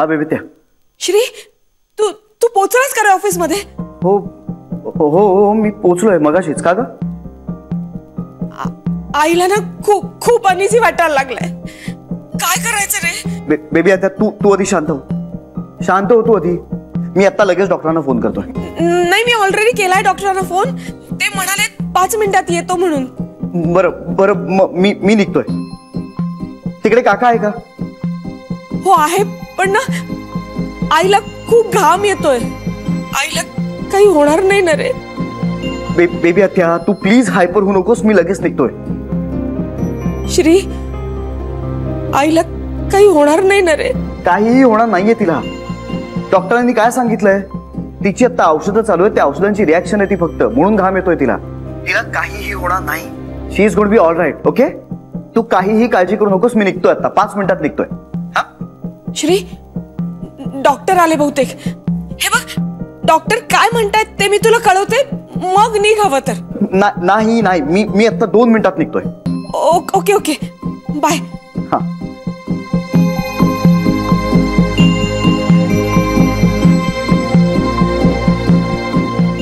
हा बेबित्या. श्री, तू तू पोहोचलास का रे ऑफिस मध्ये? हो हो हो, मी पोहोचलोय मगाशीच. का ग? आईला ना खूप खूप अनइझी वाटायला लागलाय. काय करायचं रे? बेबी आता तू आधी शांत हो. शांत हो तू आधी. मी आता लगेच डॉक्टरांना फोन करतोय. नाही, मी ऑलरेडी केलाय डॉक्टरांना फोन. ते म्हणाले 5 मिनिटात येतो म्हणून. बरं बरं, मी निघतोय. तिकडे काका आहे का? हो आहे, पण ना आईला खूप घाम येतोय. आईला काही होणार नाही ना रे? बेबी आत्या, तू प्लीज हायपर होऊ नकोस. मी लगेच निघतोय. श्री, आईला काही होणार नाही ना रे? काहीही होणार नाहीये तिला. डॉक्टरांनी काय सांगितलंय? तिची आता औषधं चालू आहे. त्या औषधांची रिॲक्शन आहे ती फक्त, म्हणून घाम येतोय तिला. तिला काहीही होणार नाही. She is going to be all right. Okay, तू काहीही काळजी करू नकोस. मी निघतोय आता 5 मिनिटात निघतोय. श्री, डॉक्टर आले बहुतेक. हे बघ, डॉक्टर काय म्हणतायत ते मी तुला कळवते, मग निघ हवं तर. नाही नाही, मी आता 2 मिनिटात निघतोय. Okay okay, bye. हा.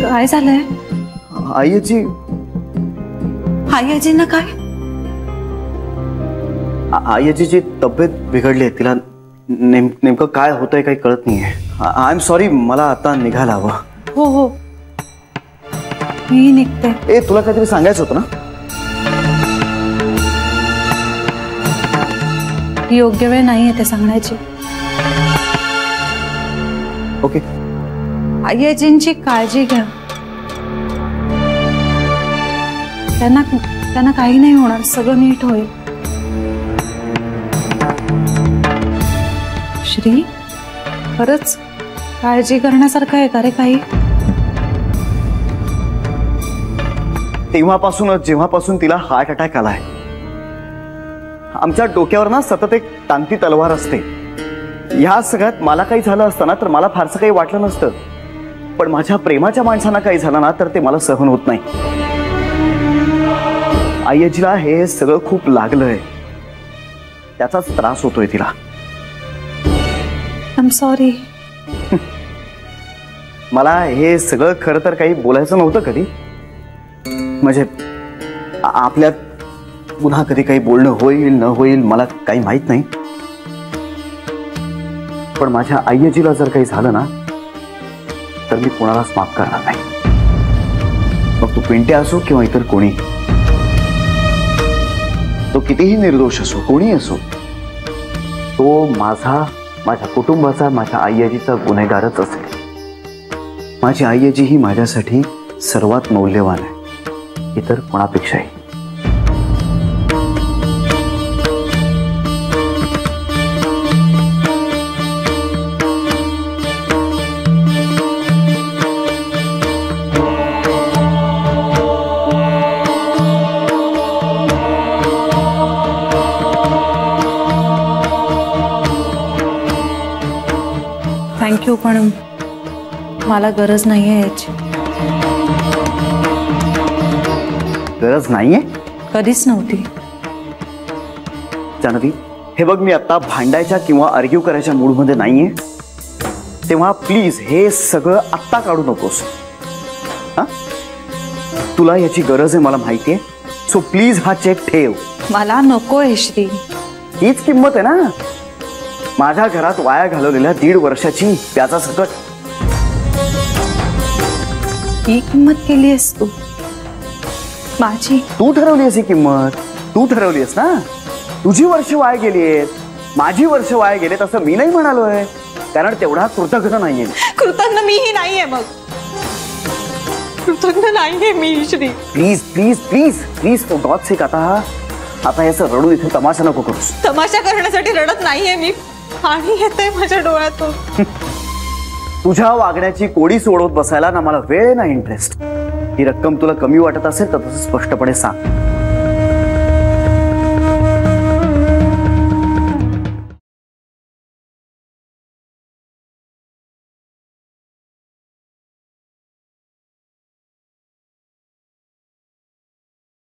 काय झालंय? आईची आईजींना काय? आईची तब्येत बिघडली आहे. तिला नेमकं काय होतंय काही कळत नाहीये. आय एम सॉरी, मला आता निघायला हवं. हो हो, मी निघते. ए, तुला काहीतरी सांगायचं होतं ना? योग्य वेळ नाहीये ते सांगण्याची. ओके. आईजींची काळजी घ्या. त्यांना काही नाही होणार. सगळं नीट होईल. श्री, खरंच काळजी करण्यासारखं आहे का रे काही? तेव्हापासूनच जेव्हापासून तिला हार्ट अटॅक आलाय, आमच्या डोक्यावर ना सतत एक टांगती तलवार असते. ह्या सगळ्यात मला काही झालं असतं ना तर मला फारसं काही वाटलं नसतं, पण माझ्या प्रेमाच्या माणसांना काही झालं ना तर ते मला सहन होत नाही. आईजीला हे सगळं खूप लागलंय. त्याचाच त्रास होतोय तिला. I am sorry. मला हे सगळं खरं तर काही बोलायचं नव्हतं कधी. म्हणजे आपल्यात पुन्हा कधी काही बोलणं होईल न होईल मला काही माहित नाही, पण माझ्या आईजीला जर काही झालं ना तर मी कोणालाच माफ करणार नाही. मग तू पिंट्या असो किंवा इतर कोणी, तो कितीही निर्दोष असो, कोणी असो, तो माझ्या कुटुंबाचा, माझ्या आईजीचा गुन्हेगारच असेल. माझी आईजी ही माझ्यासाठी सर्वात मौल्यवान आहे, इतर कोणापेक्षाही. थँक्यू, पण मला गरज नाहीये याची. गरज नाहीये? कधीच नव्हती. जानवी, हे बघ, मी आता भांडायच्या किंवा आर्ग्यू करायच्या मूडमध्ये नाहीये, तेव्हा प्लीज हे सगळं आत्ता काढू नकोस. हा, तुला याची गरज आहे मला माहितीये, सो प्लीज हा चेक ठेव. मला नकोय श्री. हीच किंमत आहे ना माझ्या घरात वाया घालवलेल्या 1.5 वर्षाची व्याजासकट. ही किंमत केली आहेस तू माझी. तू ठरवली ही किंमत. तू ठरवलीस ना. तुझी वर्ष वाया गेली आहेत, माझी वर्ष वाया गेलेत असं मी नाही म्हणालोय, कारण तेवढा कृतज्ञ नाहीये. कृतज्ञ मीही नाहीये. मग कृतज्ञ नाहीये मी Shri. Please please please please for God sake आता याचं रडू इथे तमाशा नको करूस. तमाशा करण्यासाठी रडत नाहीये मी. पाणी येतंय माझ्या डोळ्यातून. तुझ्या वागण्याची कोडी सोडवत बसायला ना मला वेळ ना इंटरेस्ट. ही रक्कम तुला कमी वाटत असेल तर तसं स्पष्टपणे सांग.